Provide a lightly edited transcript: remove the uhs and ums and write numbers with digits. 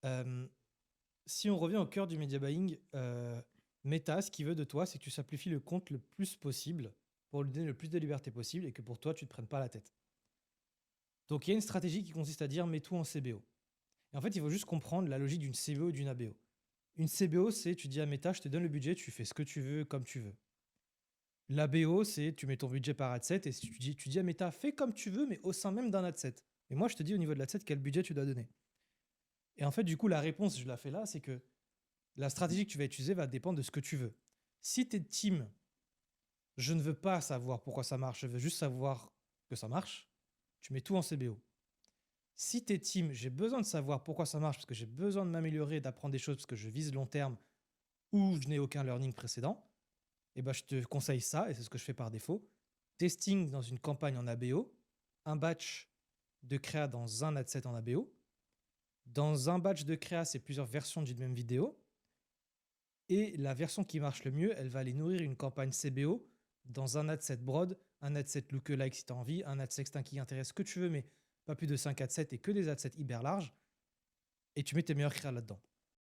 Euh, Si on revient au cœur du media buying, Meta, ce qu'il veut de toi, c'est que tu simplifies le compte le plus possible pour lui donner le plus de liberté possible et que pour toi, tu ne te prennes pas la tête. Donc il y a une stratégie qui consiste à dire mets tout en CBO. Et en fait, il faut juste comprendre la logique d'une CBO et d'une ABO. Une CBO, c'est tu dis à Meta, je te donne le budget, tu fais ce que tu veux, comme tu veux. L'ABO, c'est tu mets ton budget par adset et tu dis à Meta, fais comme tu veux, mais au sein même d'un adset. Et moi, je te dis au niveau de l'adset, quel budget tu dois donner. Et en fait, du coup, la réponse, je la fais là, c'est que la stratégie que tu vas utiliser va dépendre de ce que tu veux. Si t'es team, je ne veux pas savoir pourquoi ça marche, je veux juste savoir que ça marche, tu mets tout en CBO. Si t'es team, j'ai besoin de savoir pourquoi ça marche parce que j'ai besoin de m'améliorer, d'apprendre des choses parce que je vise long terme ou je n'ai aucun learning précédent, et ben je te conseille ça et c'est ce que je fais par défaut. Testing dans une campagne en ABO, un batch de créa dans un adset en ABO. Dans un batch de créa, c'est plusieurs versions d'une même vidéo. Et la version qui marche le mieux, elle va aller nourrir une campagne CBO dans un adset broad, un adset lookalike si tu as envie, un adset qui intéresse ce que tu veux, mais pas plus de 5 adsets et que des adsets hyper larges. Et tu mets tes meilleurs créas là-dedans.